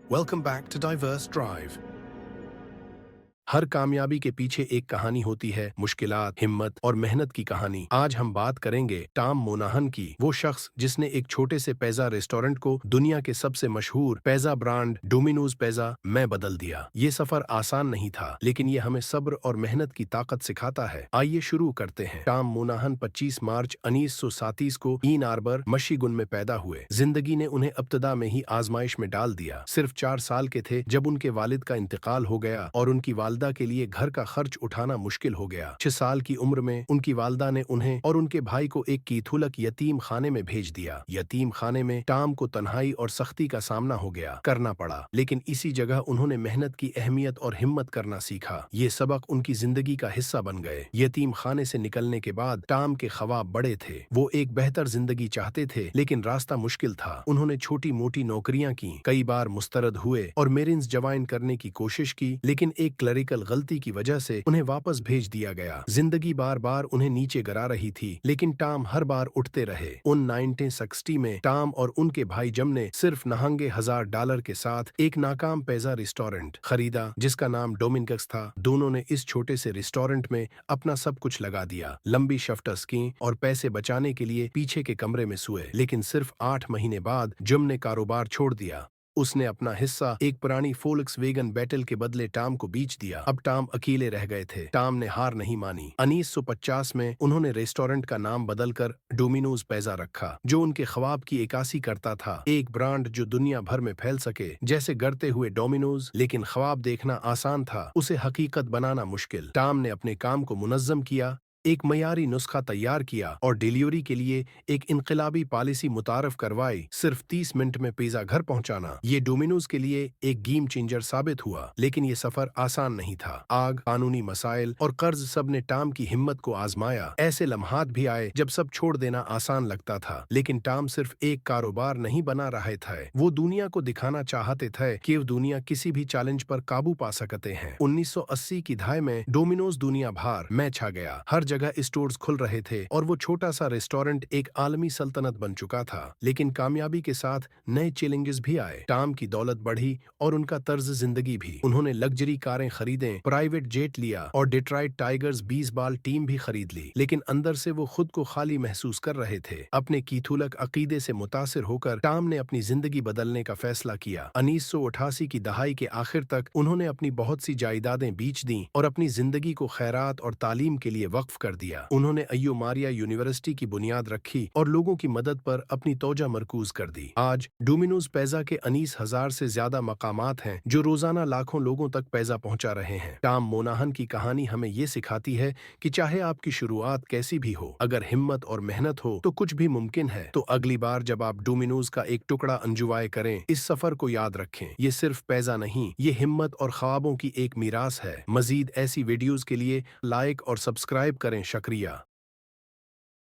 Welcome back to Diverse Drive. हर कामयाबी के पीछे एक कहानी होती है, मुश्किलात, हिम्मत और मेहनत की कहानी। आज हम बात करेंगे टॉम मोनाहन की, वो शख्स जिसने एक छोटे से पिज़्ज़ा रेस्टोरेंट को दुनिया के सबसे मशहूर पिज़्ज़ा ब्रांड डोमिनोज पिज़्ज़ा में बदल दिया। ये सफर आसान नहीं था, लेकिन ये हमें सब्र और मेहनत की ताकत सिखाता है। आइए शुरू करते हैं। टॉम मोनाहन 25 मार्च 1937 को इन आर्बर, मिशिगन में पैदा हुए। जिंदगी ने उन्हें इब्तिदा में ही आजमाइश में डाल दिया। सिर्फ 4 साल के थे जब उनके वालिद का इंतकाल हो गया और उनकी वालिदा के लिए घर का खर्च उठाना मुश्किल हो गया। 6 साल की उम्र में उनकी वालिदा ने उन्हें और उनके भाई को एक कैथोलिक यतीम खाने में भेज दिया। यतीम खाने में टॉम को तन्हाई और सख्ती का सामना करना पड़ा, लेकिन इसी जगह उन्होंने मेहनत की अहमियत और हिम्मत करना सीखा। ये सबक उनकी जिंदगी का हिस्सा बन गए। यतीम खाने से निकलने के बाद टॉम के ख्वाब बड़े थे। वो एक बेहतर जिंदगी चाहते थे, लेकिन रास्ता मुश्किल था। उन्होंने छोटी मोटी नौकरियां की, कई बार मुस्तरद हुए और मेरिन्स ज्वाइन करने की कोशिश की, लेकिन एक क्लरिकल गलती की वजह से उन्हें वापस भेज दिया गया। जिंदगी बार बार उन्हें नीचे गिरा रही थी, लेकिन टॉम हर बार उठते रहे। 1960 में टॉम और उनके भाई जम ने सिर्फ नहांगे $1000 के साथ एक नाकाम पिज़्ज़ा रेस्टोरेंट खरीदा, जिसका नाम डोमिनगस था। दोनों ने इस छोटे से रेस्टोरेंट में अपना सब कुछ लगा दिया। लंबी शिफ्ट्स की और पैसे बचाने के लिए पीछे के कमरे में सोए, लेकिन सिर्फ 8 महीने बाद जम ने कारोबार छोड़ दिया। उसने अपना हिस्सा एक पुरानी फोल्क्सवैगन बैटल के बदले टॉम को बेच दिया। अब टॉम अकेले रह गए थे। टॉम ने हार नहीं मानी। 1950 में उन्होंने रेस्टोरेंट का नाम बदलकर डोमिनोज पिज़्ज़ा रखा, जो उनके ख्वाब की इक्कासी करता था। एक ब्रांड जो दुनिया भर में फैल सके, जैसे गढ़ते हुए डोमिनोज। लेकिन ख्वाब देखना आसान था, उसे हकीकत बनाना मुश्किल। टॉम ने अपने काम को मुनज़्ज़म किया, एक मयारी नुस्खा तैयार किया और डिलीवरी के लिए एक इनकलाबी पॉलिसी मुतारफ करवाई। सिर्फ 30 मिनट में पिज़्ज़ा घर पहुंचाना, ये डोमिनोज के लिए एक गेम चेंजर साबित हुआ। लेकिन ये सफर आसान नहीं था। आग, कानूनी मसाइल और कर्ज, सब ने टॉम की हिम्मत को आजमाया। ऐसे लम्हात भी आए जब सब छोड़ देना आसान लगता था, लेकिन टॉम सिर्फ एक कारोबार नहीं बना रहे थे, वो दुनिया को दिखाना चाहते थे कि वो दुनिया किसी भी चैलेंज पर काबू पा सकते हैं। 1980 की दहाई में डोमिनोज दुनिया भर में छा गया। हर जगह स्टोर्स खुल रहे थे और वो छोटा सा रेस्टोरेंट एक आलमी सल्तनत बन चुका था। लेकिन कामयाबी के साथ नए चैलेंजेस भी आए। टॉम की दौलत बढ़ी और उनका तर्ज जिंदगी भी। उन्होंने लग्जरी कारें खरीदें, प्राइवेट जेट लिया और डिट्रॉइट टाइगर्स बेसबॉल टीम भी खरीद ली, लेकिन अंदर से वो खुद को खाली महसूस कर रहे थे। अपने कैथोलिक अकीदे से मुतासिर होकर टॉम ने अपनी जिंदगी बदलने का फैसला किया। 1988 की दहाई के आखिर तक उन्होंने अपनी बहुत सी जायदादें बेच दी और अपनी जिंदगी को खैरात और तालीम के लिए वक्फ कर दिया। उन्होंने अय्यो मारिया यूनिवर्सिटी की बुनियाद रखी और लोगों की मदद पर अपनी तवज्जो मरकूज कर दी। आज डोमिनोज पिज़्ज़ा के 19,000 से ज्यादा मकामात हैं, जो रोजाना लाखों लोगों तक पिज़्ज़ा पहुंचा रहे हैं। टॉम मोनाहन की कहानी हमें ये सिखाती है कि चाहे आपकी शुरुआत कैसी भी हो, अगर हिम्मत और मेहनत हो तो कुछ भी मुमकिन है। तो अगली बार जब आप डोमिनोज का एक टुकड़ा एंजॉय करें, इस सफर को याद रखें, ये सिर्फ पिज़्ज़ा नहीं, ये हिम्मत और ख्वाबों की एक मीरास है। मजीद ऐसी वीडियोस के लिए लाइक और सब्सक्राइब करें। शुक्रिया।